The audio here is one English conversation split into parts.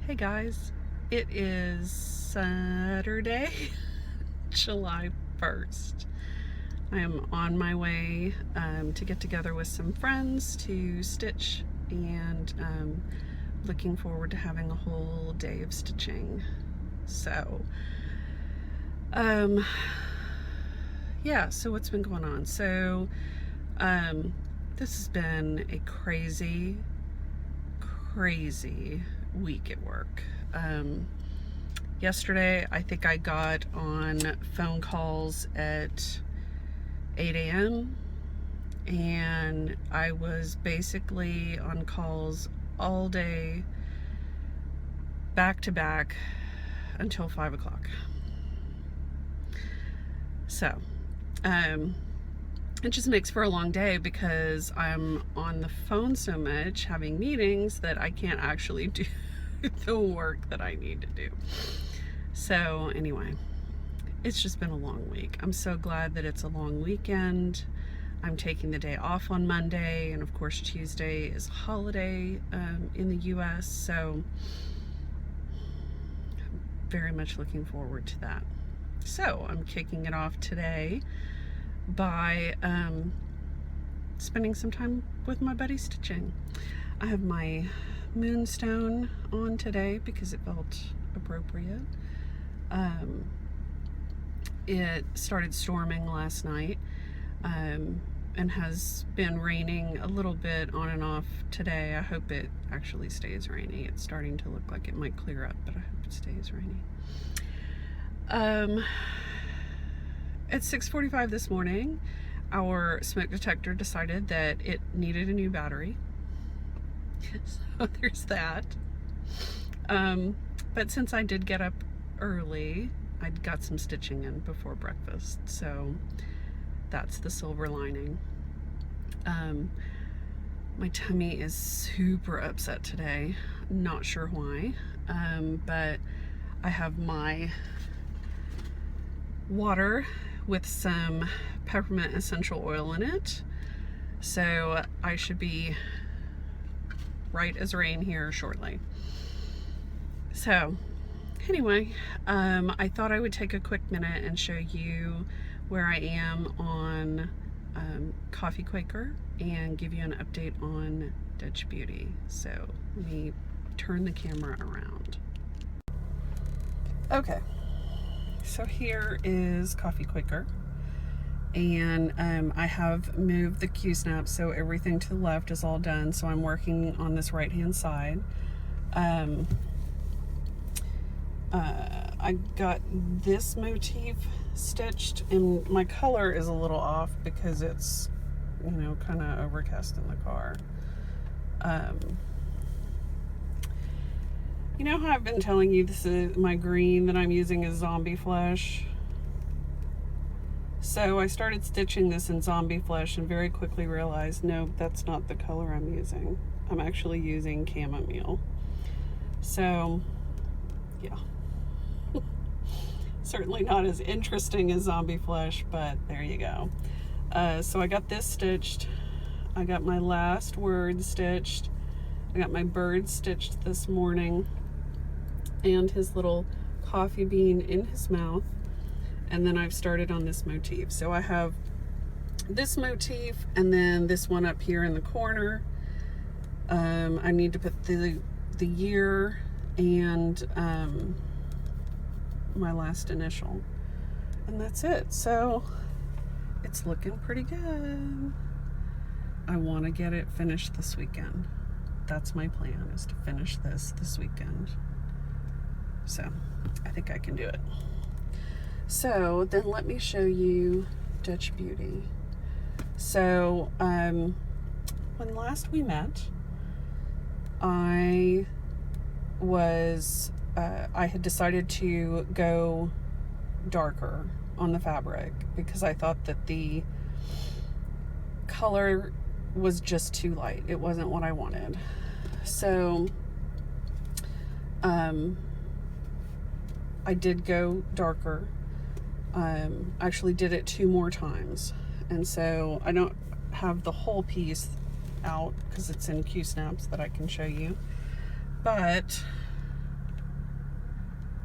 Hey guys, it is Saturday, July 1st. I am on my way to get together with some friends to stitch and looking forward to having a whole day of stitching. So, yeah, so what's been going on? So, this has been a crazy week at work. Yesterday, I think I got on phone calls at 8 a.m. and I was basically on calls all day, back to back, until 5 o'clock. So, it just makes for a long day because I'm on the phone so much having meetings that I can't actually do the work that I need to do. So anyway, it's just been a long week. I'm so glad that it's a long weekend. I'm taking the day off on Monday, and of course Tuesday is a holiday in the US, so I'm very much looking forward to that. So I'm kicking it off today by spending some time with my buddy stitching. I have my moonstone on today because it felt appropriate. It started storming last night and has been raining a little bit on and off today. I hope it actually stays rainy. It's starting to look like it might clear up, but I hope it stays rainy. At 6:45 this morning, our smoke detector decided that it needed a new battery. So there's that. But since I did get up early, I got some stitching in before breakfast. So that's the silver lining. My tummy is super upset today. Not sure why, but I have my water with some peppermint essential oil in it, so I should be right as rain here shortly. So anyway, I thought I would take a quick minute and show you where I am on Coffee Quaker and give you an update on Dutch Beauty. So let me turn the camera around. Okay. So here is Coffee Quaker, and I have moved the Q-snap so everything to the left is all done, so I'm working on this right hand side. I got this motif stitched, and my color is a little off because it's, you know, kind of overcast in the car. You know how I've been telling you this is my green that I'm using is zombie flesh? So I started stitching this in zombie flesh and very quickly realized, no, that's not the color I'm using. I'm actually using chamomile. So, yeah. Certainly not as interesting as zombie flesh, but there you go. So I got this stitched. I got my last word stitched. I got my bird stitched this morning, and his little coffee bean in his mouth, and then I've started on this motif. So I have this motif and then this one up here in the corner. I need to put the year and my last initial, and that's it. So it's looking pretty good. I want to get it finished this weekend. That's my plan, is to finish this weekend. So I think I can do it. So then let me show you Dutch Beauty. So when last we met, I had decided to go darker on the fabric because I thought that the color was just too light. It wasn't what I wanted. So I did go darker. Actually did it 2 more times, and so I don't have the whole piece out because it's in Q-snaps that I can show you, but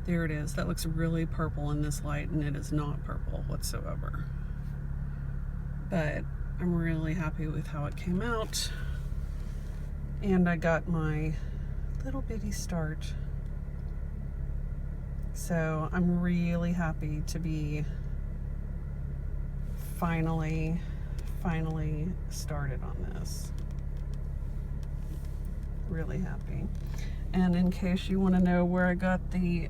There it is. That looks really purple in this light, and it is not purple whatsoever. But I'm really happy with how it came out. And I got my little bitty start. So I'm really happy to be finally started on this. Really happy. And in case you want to know where I got the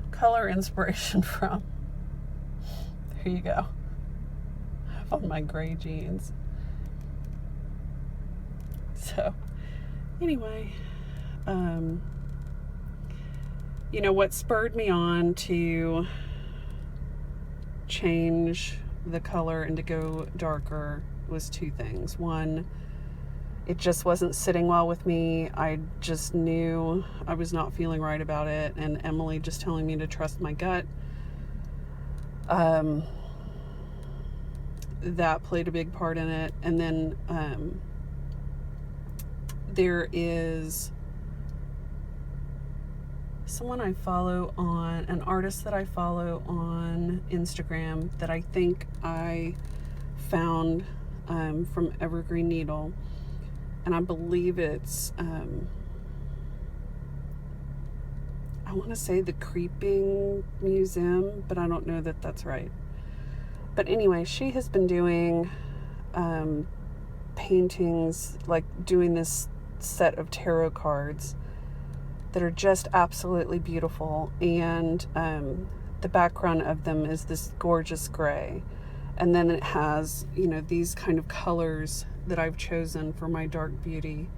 color inspiration from, there you go. On my gray jeans. So anyway, you know what spurred me on to change the color and to go darker was two things. One, it just wasn't sitting well with me. I just knew I was not feeling right about it, and Emily just telling me to trust my gut. That played a big part in it. And then there is someone I follow on, an artist that I follow on Instagram that I think I found from Evergreen Needle. And I believe it's, I want to say the Creeping Museum, but I don't know that that's right. But anyway, she has been doing paintings, like doing this set of tarot cards that are just absolutely beautiful. And the background of them is this gorgeous gray. And then it has, you know, these kind of colors that I've chosen for my dark beauty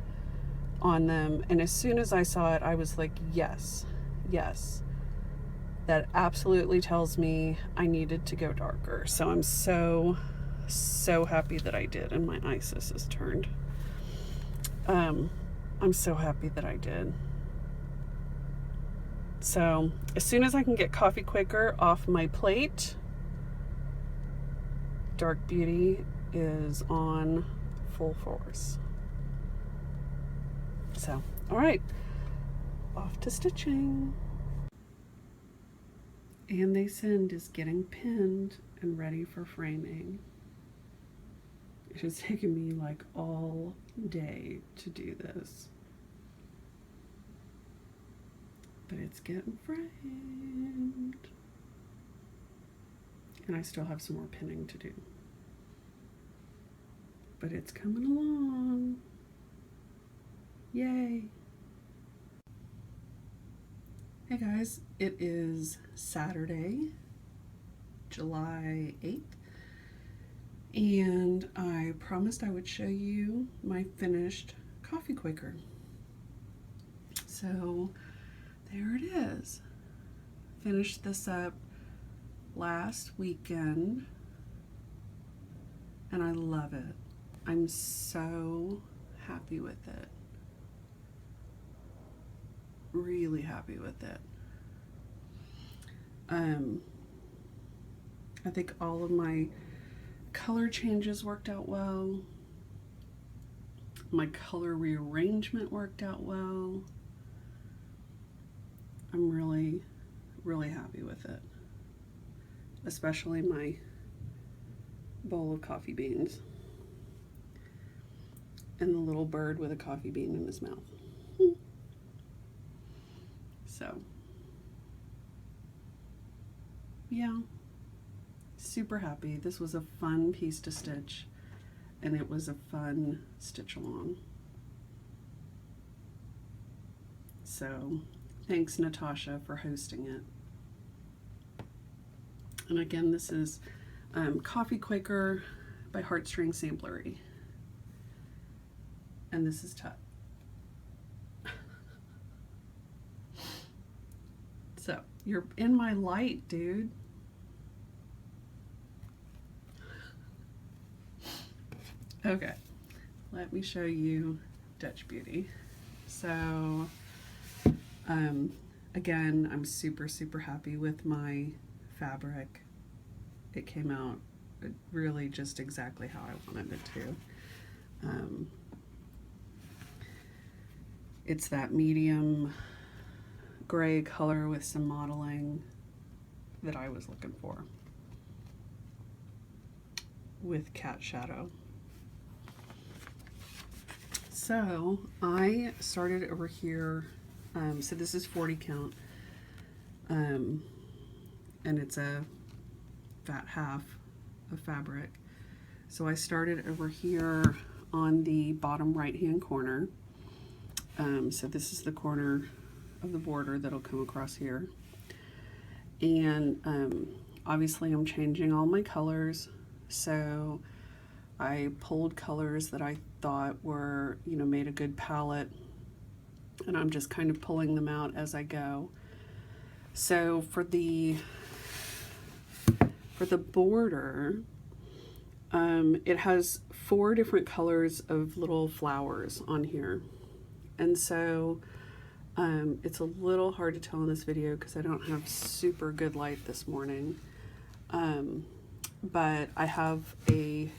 on them. And as soon as I saw it, I was like, yes, that absolutely tells me I needed to go darker. So I'm so happy that I did, and my Isis is turned. I'm so happy that I did. So as soon as I can get Coffee Quaker off my plate, dark beauty is on full force. So, all right, off to stitching. And They Send is getting pinned and ready for framing. It has taken me like all day to do this, but it's getting framed. And I still have some more pinning to do, but it's coming along. Yay. Hey guys, it is Saturday, July 8th, and I promised I would show you my finished Coffee Quaker. So there it is. Finished this up last weekend, and I love it. I'm so happy with it. Really happy with it. I think all of my color changes worked out well. My color rearrangement worked out well. I'm really happy with it. Especially my bowl of coffee beans and the little bird with a coffee bean in his mouth. So, yeah, super happy. This was a fun piece to stitch, and it was a fun stitch along. So, thanks Natasha for hosting it. And again, this is Coffee Quaker by Heartstring Samplery. And this is Tut. So, you're in my light, dude. Okay, let me show you Dutch Beauty. So, again, I'm super happy with my fabric. It came out really just exactly how I wanted it to. It's that medium gray color with some modeling that I was looking for with cat shadow. So I started over here, so this is 40 count, and it's a fat half of fabric. So I started over here on the bottom right hand corner. So this is the corner of the border that'll come across here. And obviously I'm changing all my colors. So I pulled colors that I thought were, you know, made a good palette, and I'm just kind of pulling them out as I go. So for the border, it has 4 different colors of little flowers on here. And so it's a little hard to tell in this video because I don't have super good light this morning. But I have a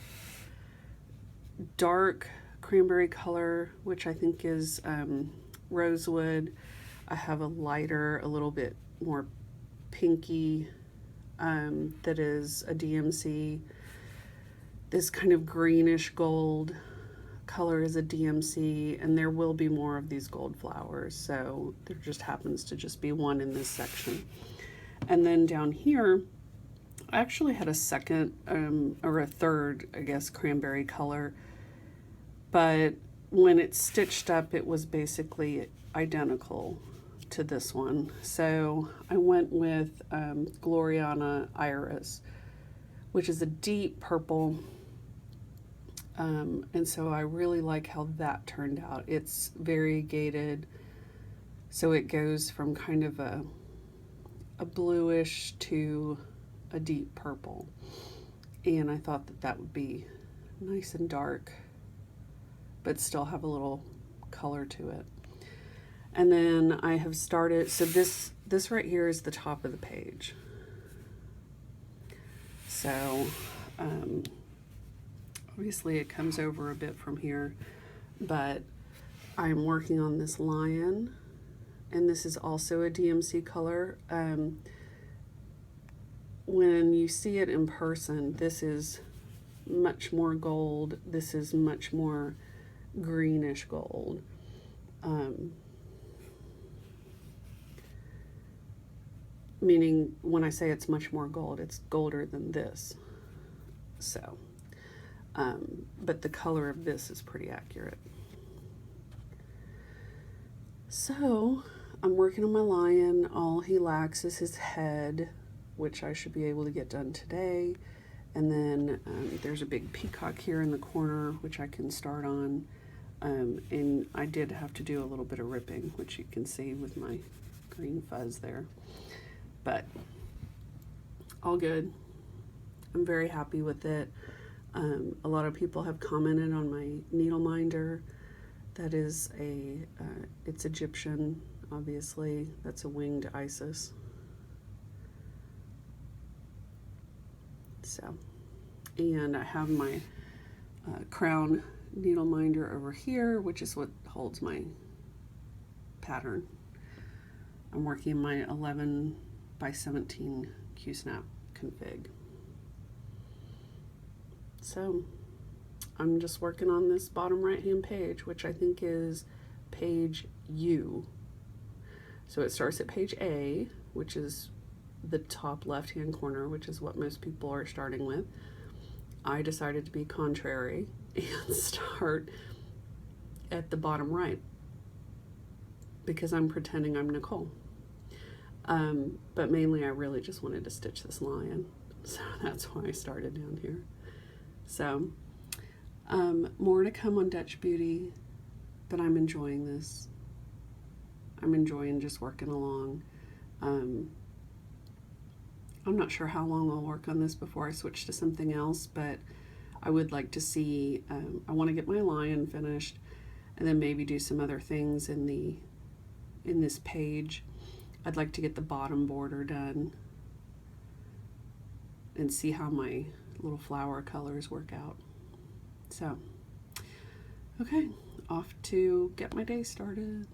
dark cranberry color, which I think is rosewood. I have a lighter, a little bit more pinky, that is a DMC. This kind of greenish gold color is a DMC, and there will be more of these gold flowers, so there just happens to just be one in this section. And then down here, I actually had a second, or a third, I guess, cranberry color, but when it's stitched up, it was basically identical to this one. So I went with Gloriana Iris, which is a deep purple, and so I really like how that turned out. It's variegated, so it goes from kind of a bluish to a deep purple, and I thought that that would be nice and dark but still have a little color to it. And then I have started, so this right here is the top of the page. So obviously it comes over a bit from here, but I'm working on this lion, and this is also a DMC color. When you see it in person, this is much more gold. This is much more greenish gold. Meaning when I say it's much more gold, it's golder than this. So, but the color of this is pretty accurate. So I'm working on my lion. All he lacks is his head, which I should be able to get done today. And then there's a big peacock here in the corner, which I can start on. And I did have to do a little bit of ripping, which you can see with my green fuzz there. But all good. I'm very happy with it. A lot of people have commented on my needle minder. That is it's Egyptian, obviously. That's a winged Isis. So, and I have my crown needle minder over here, which is what holds my pattern. I'm working my 11 by 17 Q-snap config. So I'm just working on this bottom right hand page, which I think is page U. So it starts at page A, which is the top left hand corner, which is what most people are starting with. I decided to be contrary and start at the bottom right because I'm pretending I'm Nicole. But mainly I really just wanted to stitch this lion, so that's why I started down here. So more to come on Dutch Beauty, but I'm enjoying this. I'm enjoying just working along. I'm not sure how long I'll work on this before I switch to something else, but I would like to see, I want to get my lion finished and then maybe do some other things in this page. I'd like to get the bottom border done and see how my little flower colors work out. So, okay, off to get my day started.